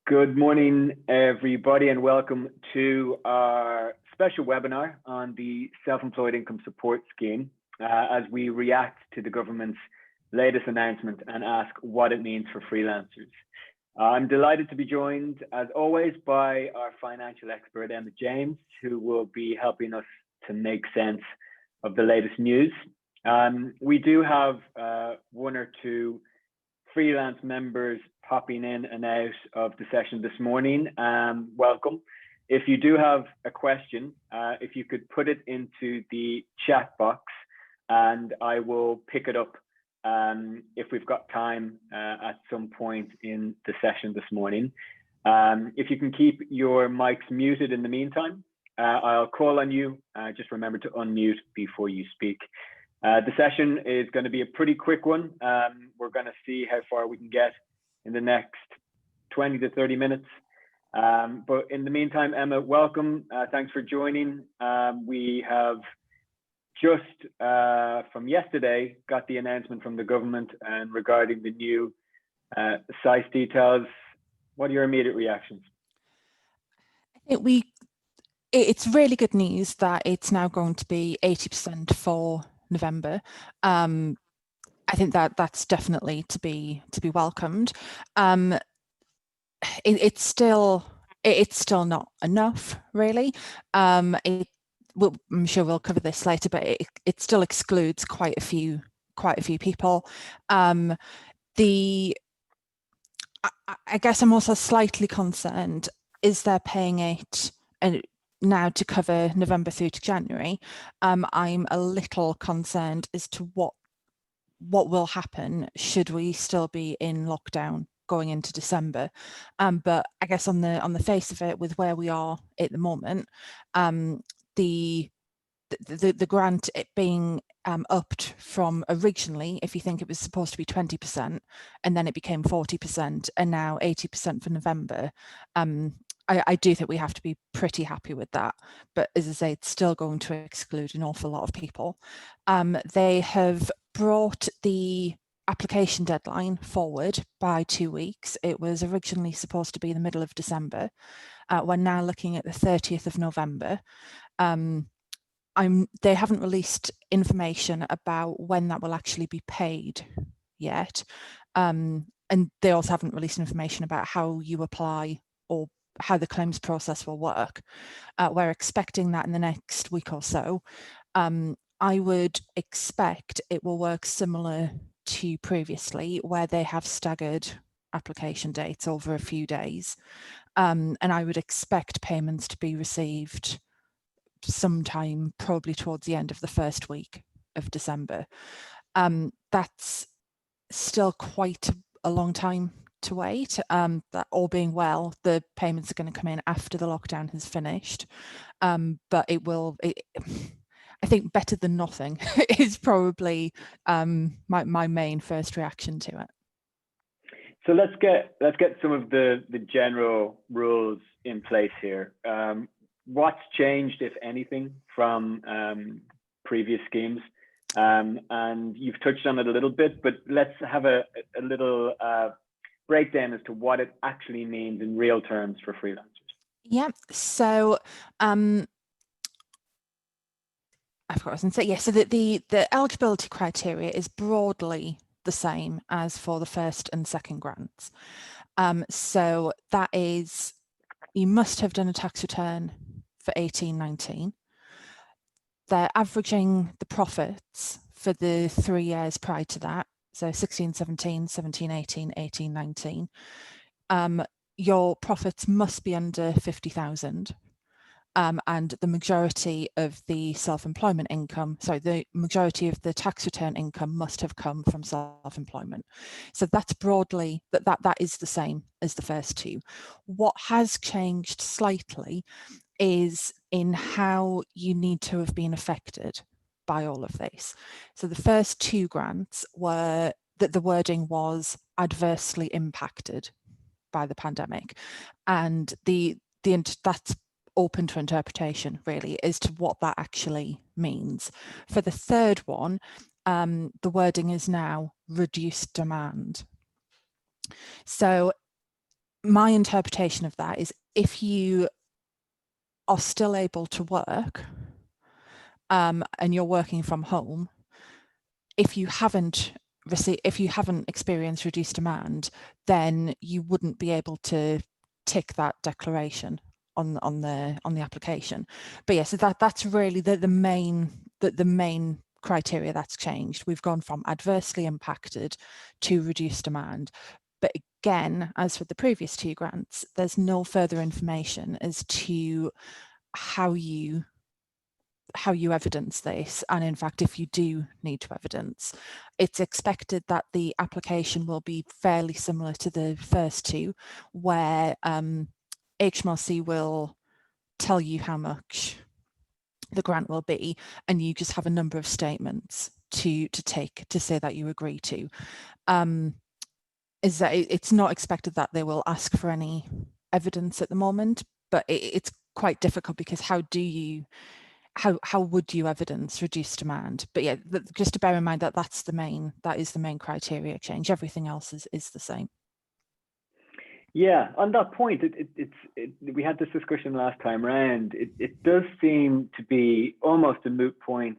Good morning, everybody, and welcome to our special webinar on the Self-Employed Income Support Scheme as we react to the government's latest announcement and ask what it means for freelancers. I'm delighted to be joined, as always, by our financial expert, Emma James, who will be helping us to make sense of the latest news. We do have one or two freelance members popping in and out of the session this morning. Welcome. If you do have a question, if you could put it into the chat box and I will pick it up if we've got time at some point in the session this morning. If you can keep your mics muted in the meantime, I'll call on you. Just remember to unmute before you speak. The session is going to be a pretty quick one. We're going to see how far we can get in the next 20 to 30 minutes. But in the meantime, Emma, welcome. Thanks for joining. We have just from yesterday got the announcement from the government and regarding the new SEISS details. What are your immediate reactions? I think it's really good news that it's now going to be 80% for November. I think that's definitely to be welcomed. It's still not enough, really. I'm sure we'll cover this later, but it still excludes quite a few people. I guess I'm also slightly concerned. Is they're paying it now to cover November through to January? I'm a little concerned as to what will happen should we still be in lockdown going into December. But I guess on the face of it, with where we are at the moment, the grant, it being upped from originally, if you think it was supposed to be 20%, and then it became 40%, and now 80% for November. I do think we have to be pretty happy with that. But as I say, it's still going to exclude an awful lot of people. They have brought the application deadline forward by 2 weeks. It was originally supposed to be the middle of December. We're now looking at the 30th of November. They haven't released information about when that will actually be paid yet. And they also haven't released information about how you apply or how the claims process will work. We're expecting that in the next week or so. I would expect it will work similar to previously, where they have staggered application dates over a few days. And I would expect payments to be received sometime probably towards the end of the first week of December. That's still quite a long time to wait. That all being well, the payments are going to come in after the lockdown has finished. But I think better than nothing is probably my main first reaction to it. So let's get some of the general rules in place here. What's changed, if anything, from previous schemes? And you've touched on it a little bit, but let's have a little breakdown as to what it actually means in real terms for freelancers. Yeah. So I've got to say, yeah, so the eligibility criteria is broadly the same as for the first and second grants. So that is, you must have done a tax return for 18-19. They're averaging the profits for the 3 years prior to that, so 16-17, 17-18, 18-19. Your profits must be under 50,000. And the majority of the self-employment income, the majority of the tax return income must have come from self-employment. So that's broadly, that is the same as the first two. What has changed slightly is in how you need to have been affected by all of this. So the first two grants were that the wording was adversely impacted by the pandemic, and that's open to interpretation, really, as to what that actually means. For the third one, the wording is now reduced demand. So my interpretation of that is if you are still able to work and you're working from home, if you haven't experienced reduced demand, then you wouldn't be able to tick that declaration on the application. But yes, that's really the main criteria that's changed. We've gone from adversely impacted to reduced demand. But again, as with the previous two grants, there's no further information as to how you evidence this. And in fact, if you do need to evidence, it's expected that the application will be fairly similar to the first two, where HMRC will tell you how much the grant will be, and you just have a number of statements to take to say that you agree to. Is that it's not expected that they will ask for any evidence at the moment, but it's quite difficult because how would you evidence reduced demand? But yeah, just to bear in mind that that is the main criteria change. Everything else is the same. Yeah, on that point, we had this discussion last time around. It does seem to be almost a moot point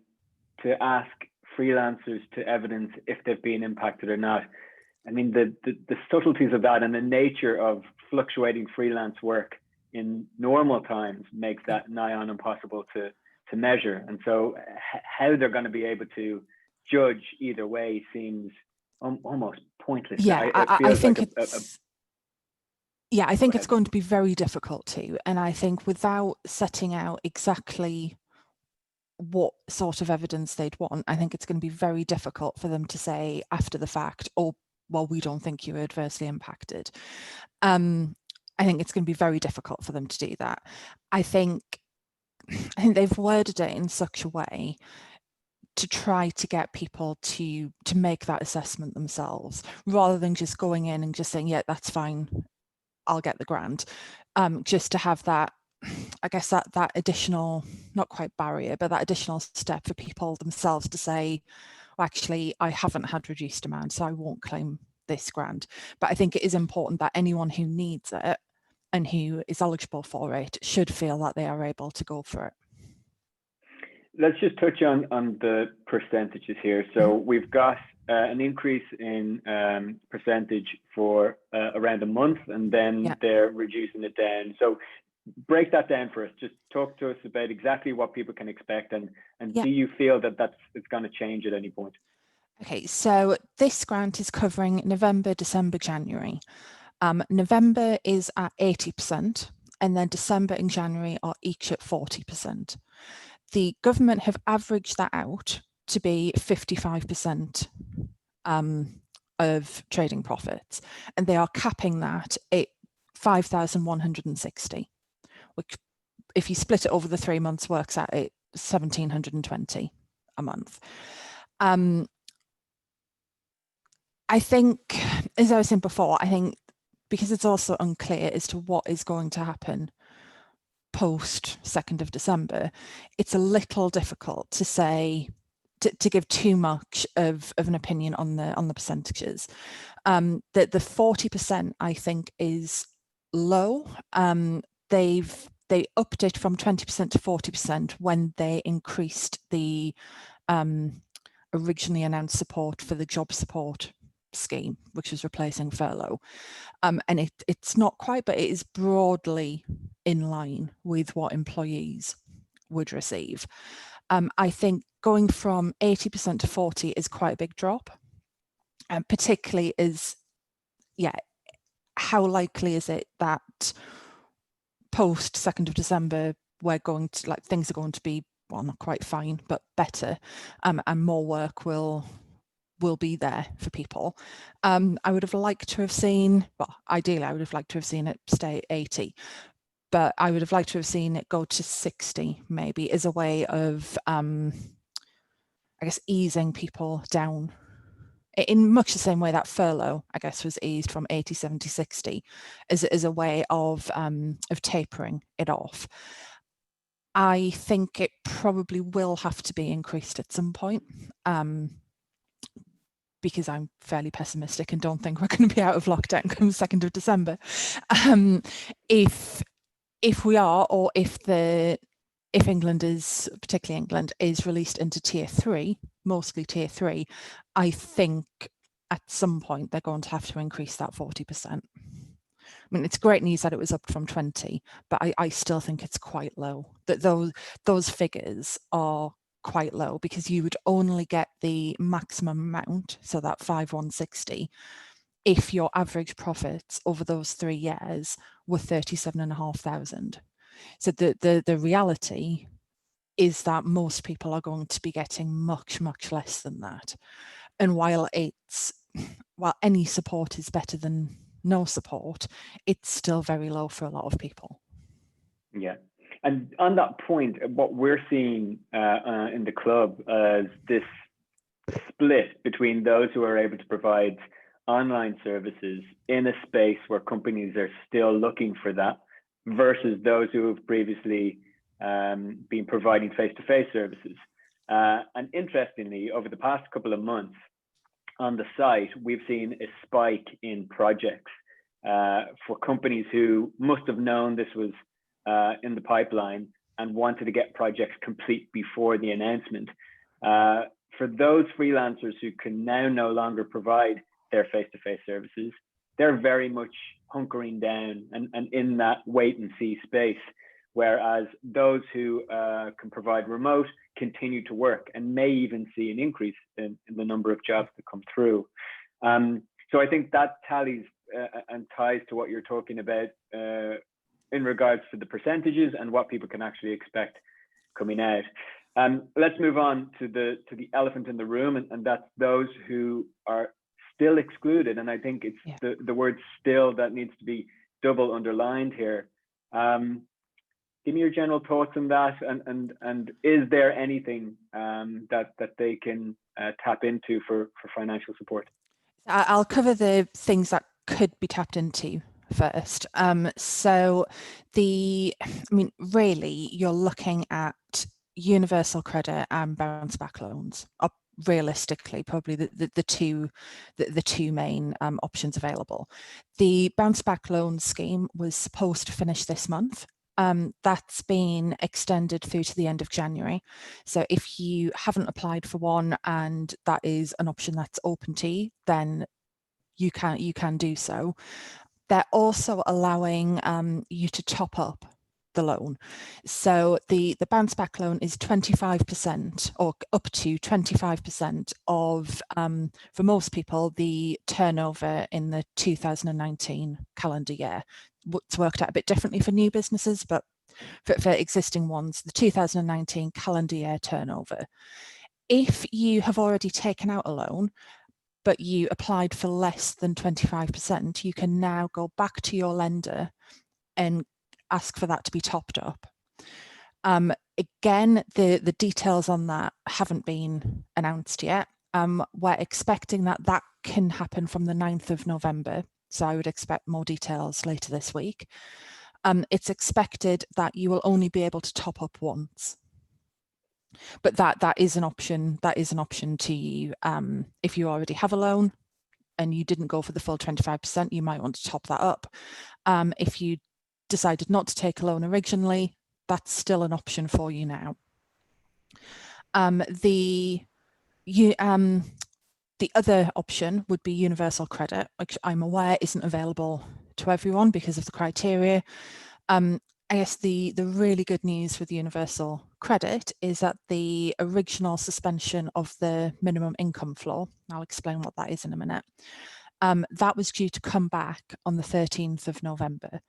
to ask freelancers to evidence if they've been impacted or not. I mean, the subtleties of that and the nature of fluctuating freelance work in normal times makes that nigh on impossible to measure. And so how they're going to be able to judge either way seems almost pointless. Yeah, I think I think it's going to be very difficult to, and I think without setting out exactly what sort of evidence they'd want, I think it's going to be very difficult for them to say after the fact, oh, well, we don't think you were adversely impacted. I think it's going to be very difficult for them to do that. I think they've worded it in such a way to try to get people to make that assessment themselves, rather than just going in and just saying, yeah, that's fine, I'll get the grant. Just to have that, I guess that additional, not quite barrier, but that additional step for people themselves to say, well, actually, I haven't had reduced demand, so I won't claim this grant. But I think it is important that anyone who needs it and who is eligible for it should feel that they are able to go for it. Let's just touch on the percentages here. So we've got an increase in percentage for around a month, and then they're reducing it down. So break that down for us. Just talk to us about exactly what people can expect, and do you feel that it's going to change at any point? Okay, so this grant is covering November, December, January. November is at 80%, and then December and January are each at 40%. The government have averaged that out to be 55% of trading profits, and they are capping that at 5,160, which, if you split it over the 3 months, works out at 1,720 a month. I think, as I was saying before, I think because it's also unclear as to what is going to happen post 2nd of December, it's a little difficult to say, to give too much of an opinion on the percentages. The 40% I think is low. They upped it from 20% to 40% when they increased the originally announced support for the job support scheme, which is replacing furlough. And it's not quite, but it is broadly in line with what employees would receive. I think going from 80% to 40 is quite a big drop, particularly as, how likely is it that post 2nd of December, we're going to, things are going to be, well, not quite fine, but better, and more work will be there for people. I would have liked to have seen, well, ideally, I would have liked to have seen it stay at 80, but I would have liked to have seen it go to 60, maybe, as a way of, I guess, easing people down in much the same way that furlough, I guess, was eased from 80, 70, 60, as a way of tapering it off. I think it probably will have to be increased at some point. because I'm fairly pessimistic and don't think we're going to be out of lockdown come 2nd of December. If we are, or if England is, particularly England, is released into tier 3, mostly tier 3, I think at some point they're going to have to increase that 40%. I mean, it's great news that it was up from 20, but I still think it's quite low. That those figures are quite low, because you would only get the maximum amount, so that 5,160, if your average profits over those 3 years were 37,500. So the reality is that most people are going to be getting much, much less than that. And while any support is better than no support, it's still very low for a lot of people. Yeah. And on that point, what we're seeing in the club is this split between those who are able to provide online services in a space where companies are still looking for that, versus those who have previously been providing face-to-face services. And interestingly, over the past couple of months on the site, we've seen a spike in projects for companies who must have known this was in the pipeline and wanted to get projects complete before the announcement. For those freelancers who can now no longer provide their face-to-face services, they're very much hunkering down and in that wait and see space, whereas those who can provide remote continue to work and may even see an increase in the number of jobs that come through. So I think that tallies and ties to what you're talking about in regards to the percentages and what people can actually expect coming out. Let's move on to the elephant in the room, and that's those who are still excluded. And I think it's the word "still" that needs to be double underlined here. Give me your general thoughts on that, and is there anything that they can tap into for financial support? I'll cover the things that could be tapped into first. So really, you're looking at universal credit and bounce back loans are realistically probably the two main options available. The bounce back loan scheme was supposed to finish this month. That's been extended through to the end of January. So if you haven't applied for one and that is an option that's open to you, then you can do so. They're also allowing you to top up the loan. So the bounce back loan is 25% or up to 25% of, for most people, the turnover in the 2019 calendar year. It's worked out a bit differently for new businesses, but for existing ones, the 2019 calendar year turnover. If you have already taken out a loan, but you applied for less than 25%, you can now go back to your lender and ask for that to be topped up. Again, the details on that haven't been announced yet. We're expecting that can happen from the 9th of November. So I would expect more details later this week. It's expected that you will only be able to top up once. But that is an option. That is an option to you. If you already have a loan and you didn't go for the full 25%, you might want to top that up. If you decided not to take a loan originally, that's still an option for you now. The other option would be universal credit, which I'm aware isn't available to everyone because of the criteria. I guess the really good news with universal credit is that the original suspension of the minimum income floor, I'll explain what that is in a minute, that was due to come back on the 13th of November.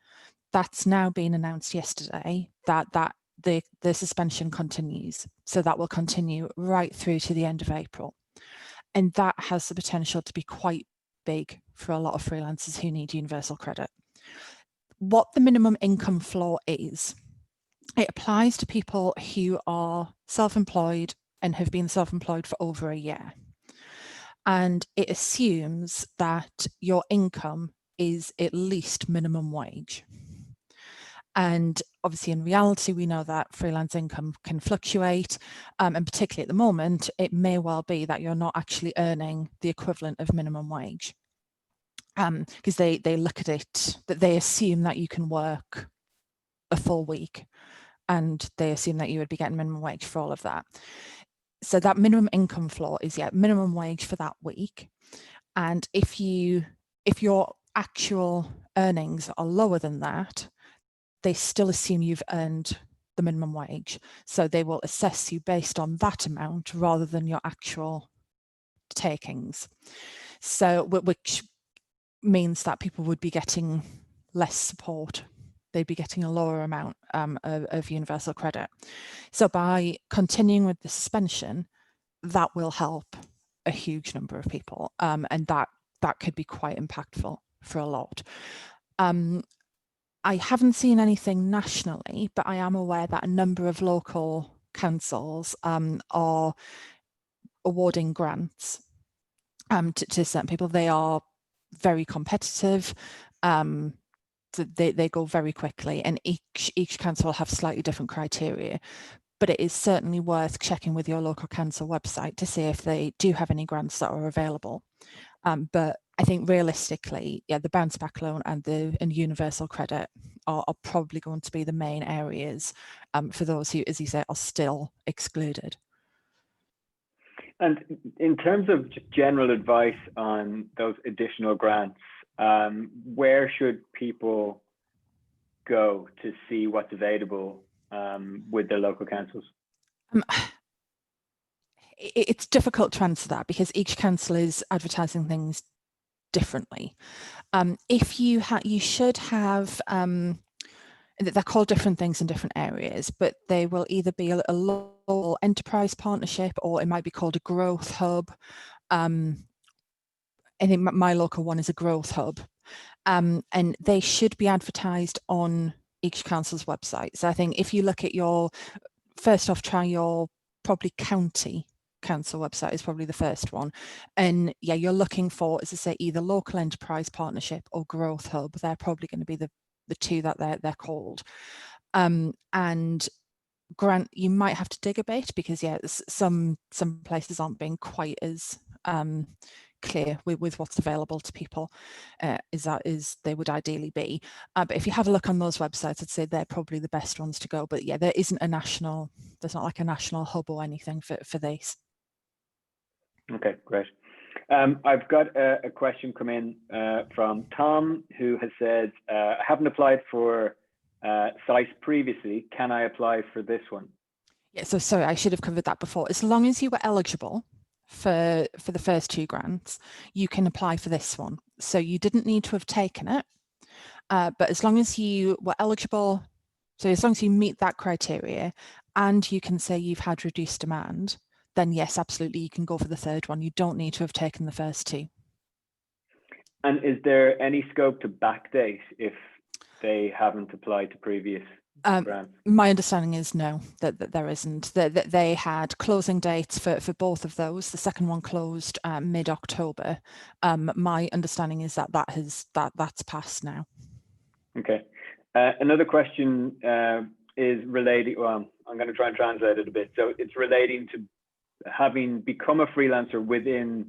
That's now been announced yesterday that the suspension continues. So that will continue right through to the end of April. And that has the potential to be quite big for a lot of freelancers who need universal credit. What the minimum income floor is, it applies to people who are self-employed and have been self-employed for over a year. And it assumes that your income is at least minimum wage. And obviously in reality, we know that freelance income can fluctuate, and particularly at the moment, it may well be that you're not actually earning the equivalent of minimum wage. Because they look at it, that they assume that you can work a full week, and they assume that you would be getting minimum wage for all of that. So that minimum income floor is minimum wage for that week. And if your actual earnings are lower than that, they still assume you've earned the minimum wage. So they will assess you based on that amount rather than your actual takings. So which means that people would be getting less support. They'd be getting a lower amount of universal credit. So by continuing with the suspension, that will help a huge number of people, and that could be quite impactful for a lot. I haven't seen anything nationally, but I am aware that a number of local councils are awarding grants to certain people. They are very competitive. So they go very quickly, and each council will have slightly different criteria. But it is certainly worth checking with your local council website to see if they do have any grants that are available. But I think realistically, the bounce back loan and universal credit are probably going to be the main areas for those who, as you say, are still excluded. And in terms of general advice on those additional grants, where should people go to see what's available with their local councils? It's difficult to answer that because each council is advertising things differently. If you should have, they're called different things in different areas, but they will either be a local enterprise partnership, or it might be called a growth hub. I think my local one is a growth hub, and they should be advertised on each council's website. So I think if you look at first off, try your probably county council website is probably the first one, and you're looking for, as I say, either local enterprise partnership or growth hub. They're probably going to be the two that they're called. And grant, you might have to dig a bit because some places aren't being quite as clear with what's available to people as they would ideally be. But if you have a look on those websites, I'd say they're probably the best ones to go. But there isn't there's not like a national hub or anything for this. Okay, great. I've got a question come in from Tom, who has said, I haven't applied for SEISS previously. Can I apply for this one? Yeah, so sorry, I should have covered that before. As long as you were eligible for the first two grants, you can apply for this one. So you didn't need to have taken it, but as long as you were eligible, so as long as you meet that criteria and you can say you've had reduced demand, then yes, absolutely, you can go for the third one. You don't need to have taken the first two. And is there any scope to backdate if they haven't applied to previous grants? My understanding is no, that there isn't. That they had closing dates for both of those. The second one closed mid-October. My understanding is that's passed now. Okay. Another question is related. Well, I'm going to try and translate it a bit. So it's relating to having become a freelancer within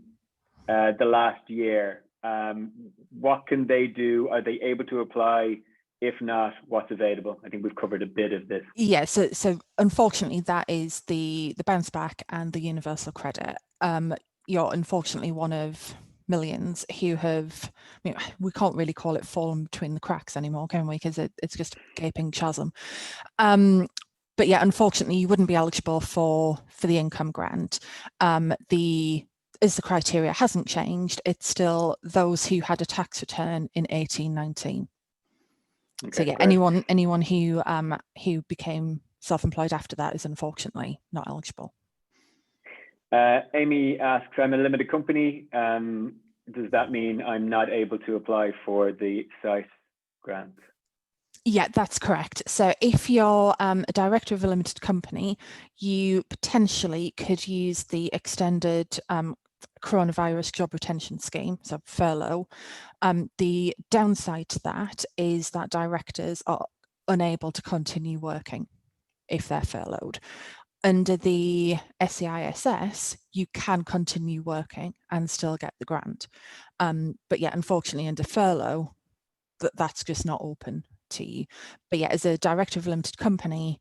the last year. What can they do? Are they able to apply? If not, what's available? I think we've covered a bit of this. Yeah, so unfortunately, that is the bounce back and the universal credit. You're unfortunately one of millions who have, we can't really call it fallen between the cracks anymore, can we? Because it's just a gaping chasm. But unfortunately, you wouldn't be eligible for the income grant. As the criteria hasn't changed, it's still those who had a tax return in 1819. Okay, so anyone who became self-employed after that is unfortunately not eligible. Amy asks, I'm a limited company. Does that mean I'm not able to apply for the SEISS grant? Yeah, that's correct. So if you're a director of a limited company, you potentially could use the extended coronavirus job retention scheme, so furlough. The downside to that is that directors are unable to continue working if they're furloughed. Under the SEISS, you can continue working and still get the grant. But yeah, unfortunately, under furlough, that's just not open to you. But yeah, as a director of a limited company,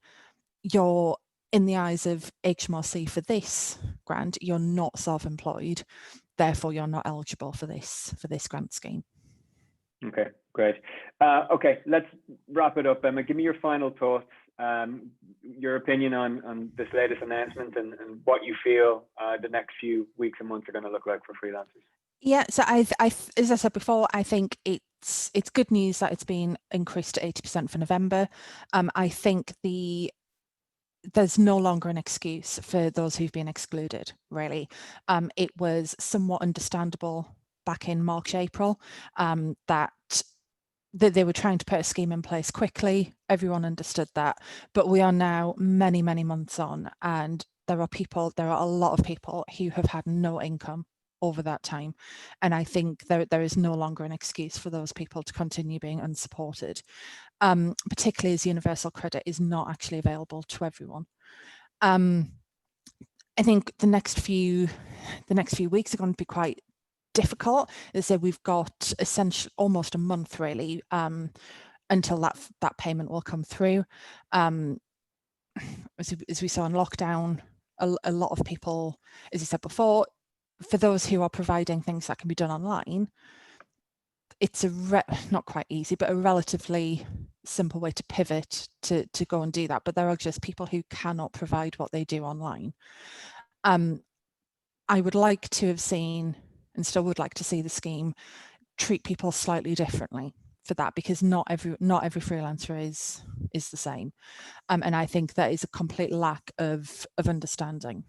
you're, in the eyes of HMRC for this grant, you're not self-employed, therefore you're not eligible for this grant scheme. Okay, great. Okay, let's wrap it up. Emma, give me your final thoughts, your opinion on this latest announcement, and what you feel the next few weeks and months are going to look like for freelancers. Yeah, so I as I said before, I think it's good news that it's been increased to 80% for November. I think there's no longer an excuse for those who've been excluded, really. It was somewhat understandable back in March, April, that they were trying to put a scheme in place quickly. Everyone understood that. But we are now many, many months on, and there are a lot of people who have had no income over that time. And I think there is no longer an excuse for those people to continue being unsupported, particularly as universal credit is not actually available to everyone. I think the next few weeks are going to be quite difficult. As I say, we've got essentially almost a month really until that payment will come through. As we saw in lockdown, a lot of people, as you said before, for those who are providing things that can be done online, it's not quite easy, but a relatively simple way to pivot to go and do that. But there are just people who cannot provide what they do online. I would like to have seen, and still would like to see, the scheme treat people slightly differently for that, because not every freelancer is the same, and I think that is a complete lack of understanding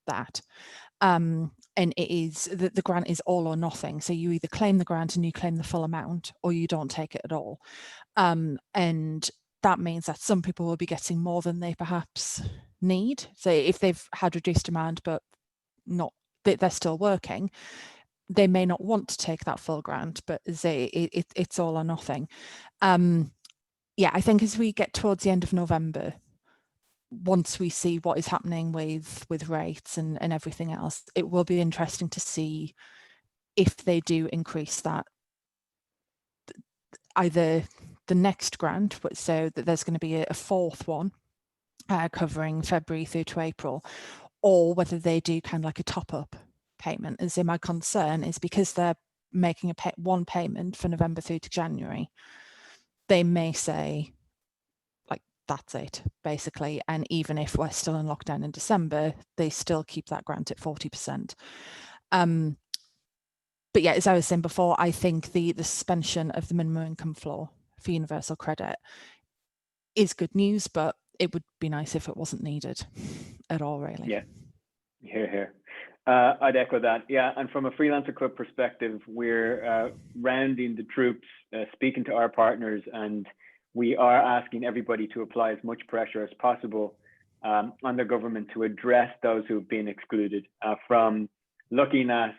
that. And it is the grant is all or nothing, so you either claim the grant and you claim the full amount, or you don't take it at all. And that means that some people will be getting more than they perhaps need. So if they've had reduced demand but they're still working, they may not want to take that full grant, but it's all or nothing. Yeah, I think as we get towards the end of November, once we see what is happening with rates and everything else, it will be interesting to see if they do increase that, either the next grant, so that there's going to be a fourth one covering February through to April, or whether they do kind of like a top-up payment. And so my concern is, because they're making one payment for November through to January, they may say, like, that's it, basically. And even if we're still in lockdown in December, they still keep that grant at 40%. But yeah, as I was saying before, I think the suspension of the minimum income floor for universal credit is good news, but it would be nice if it wasn't needed at all, really. Yeah, here. I'd echo that. Yeah, and from a Freelancer Club perspective, we're rounding the troops, speaking to our partners, and we are asking everybody to apply as much pressure as possible on the government to address those who have been excluded. From looking at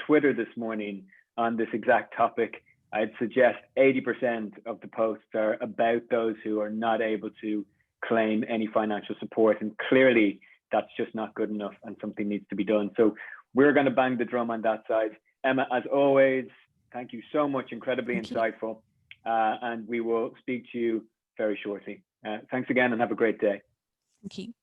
Twitter this morning on this exact topic, I'd suggest 80% of the posts are about those who are not able to claim any financial support, and clearly that's just not good enough, and something needs to be done. So we're going to bang the drum on that side. Emma, as always, thank you so much. Incredibly insightful. And we will speak to you very shortly. Thanks again, and have a great day. Thank you.